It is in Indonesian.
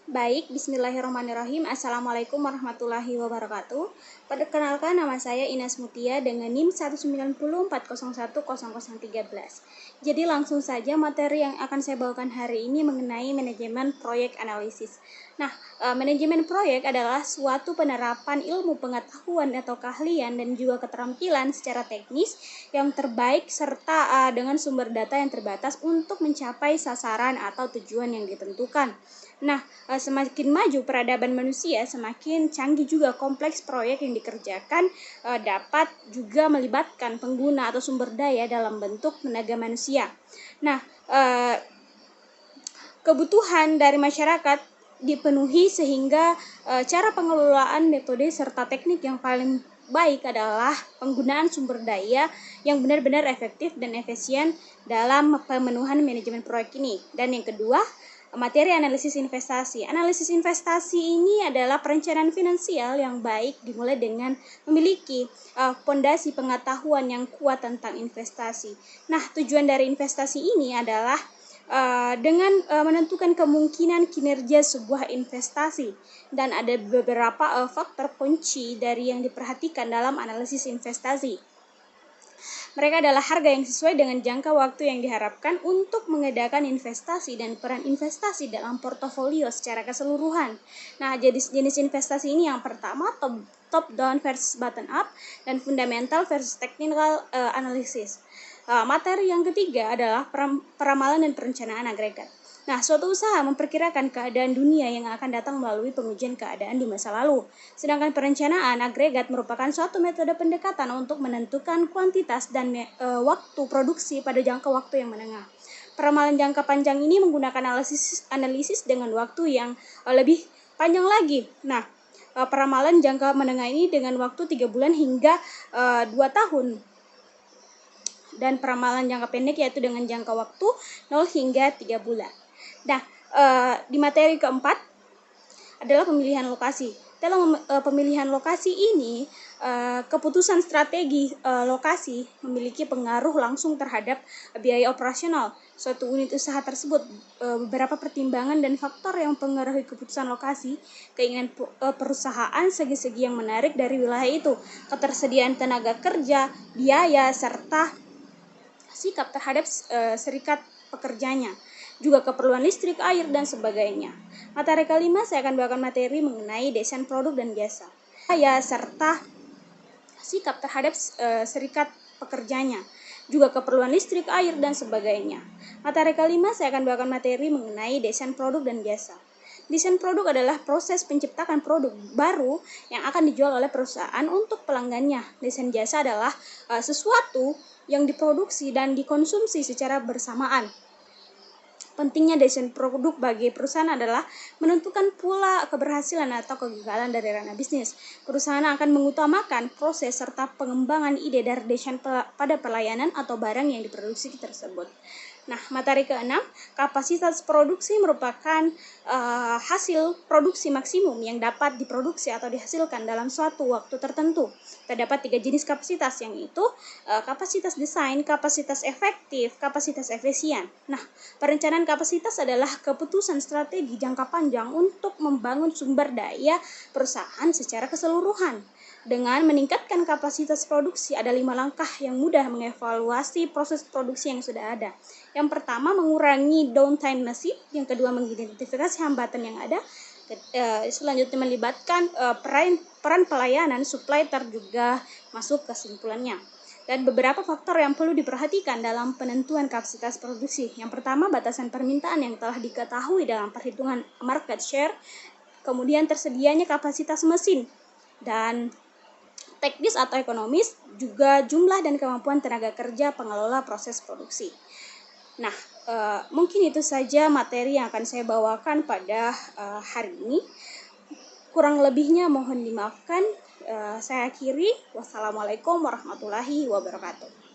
Baik, bismillahirrahmanirrahim. Assalamualaikum warahmatullahi wabarakatuh. Perkenalkan, nama saya Ines Mutia dengan NIM 19040010013. Jadi langsung saja materi yang akan saya bawakan hari ini mengenai manajemen proyek analisis. Nah, manajemen proyek adalah suatu penerapan ilmu pengetahuan atau keahlian dan juga keterampilan secara teknis yang terbaik serta dengan sumber data yang terbatas untuk mencapai sasaran atau tujuan yang ditentukan. Nah, semakin maju peradaban manusia, semakin canggih juga kompleks proyek yang dikerjakan dapat juga melibatkan pengguna atau sumber daya dalam bentuk tenaga manusia. Nah, kebutuhan dari masyarakat dipenuhi sehingga cara pengelolaan metode serta teknik yang paling baik adalah penggunaan sumber daya yang benar-benar efektif dan efisien dalam pemenuhan manajemen proyek ini. Dan yang kedua, materi analisis investasi. Analisis investasi ini adalah perencanaan finansial yang baik dimulai dengan memiliki fondasi pengetahuan yang kuat tentang investasi. Nah, tujuan dari investasi ini adalah dengan menentukan kemungkinan kinerja sebuah investasi, dan ada beberapa faktor kunci dari yang diperhatikan dalam analisis investasi. Mereka adalah harga yang sesuai dengan jangka waktu yang diharapkan untuk mengadakan investasi dan peran investasi dalam portofolio secara keseluruhan. Nah, jenis investasi ini yang pertama top down versus bottom up dan fundamental versus technical analysis. Materi yang ketiga adalah peramalan dan perencanaan agregat. Nah, suatu usaha memperkirakan keadaan dunia yang akan datang melalui pengujian keadaan di masa lalu. Sedangkan perencanaan agregat merupakan suatu metode pendekatan untuk menentukan kuantitas dan waktu produksi pada jangka waktu yang menengah. Peramalan jangka panjang ini menggunakan analisis dengan waktu yang lebih panjang lagi. Nah, peramalan jangka menengah ini dengan waktu 3 bulan hingga 2 tahun. Dan peramalan jangka pendek yaitu dengan jangka waktu 0 hingga 3 bulan. Nah, di materi keempat adalah pemilihan lokasi. Dalam pemilihan lokasi ini, keputusan strategi lokasi memiliki pengaruh langsung terhadap biaya operasional suatu unit usaha tersebut. Beberapa pertimbangan dan faktor yang mempengaruhi keputusan lokasi, keinginan perusahaan, segi-segi yang menarik dari wilayah itu, ketersediaan tenaga kerja, biaya, serta sikap terhadap serikat pekerjanya, juga keperluan listrik, air, dan sebagainya. Materi kelima, saya akan bawakan materi mengenai desain produk dan jasa, serta sikap terhadap serikat pekerjanya, juga keperluan listrik, air, dan sebagainya. Materi kelima, saya akan bawakan materi mengenai desain produk dan jasa. Desain produk adalah proses penciptakan produk baru yang akan dijual oleh perusahaan untuk pelanggannya. Desain jasa adalah sesuatu yang diproduksi dan dikonsumsi secara bersamaan. Pentingnya desain produk bagi perusahaan adalah menentukan pula keberhasilan atau kegagalan dari ranah bisnis. Perusahaan akan mengutamakan proses serta pengembangan ide dari desain pada pelayanan atau barang yang diproduksi tersebut. Nah, materi keenam, kapasitas produksi merupakan hasil produksi maksimum yang dapat diproduksi atau dihasilkan dalam suatu waktu tertentu. Terdapat 3 jenis kapasitas, yang itu kapasitas desain, kapasitas efektif, kapasitas efisien. Nah, perencanaan kapasitas adalah keputusan strategi jangka panjang untuk membangun sumber daya perusahaan secara keseluruhan. Dengan meningkatkan kapasitas produksi, ada 5 langkah yang mudah mengevaluasi proses produksi yang sudah ada. Yang pertama, mengurangi downtime mesin. Yang kedua, mengidentifikasi hambatan yang ada. Selanjutnya, melibatkan peran pelayanan, supply juga masuk kesimpulannya. Dan beberapa faktor yang perlu diperhatikan dalam penentuan kapasitas produksi. Yang pertama, batasan permintaan yang telah diketahui dalam perhitungan market share. Kemudian tersedianya kapasitas mesin dan teknis atau ekonomis, juga jumlah dan kemampuan tenaga kerja pengelola proses produksi. Nah, mungkin itu saja materi yang akan saya bawakan pada hari ini. Kurang lebihnya mohon dimaafkan. Saya akhiri. Wassalamualaikum warahmatullahi wabarakatuh.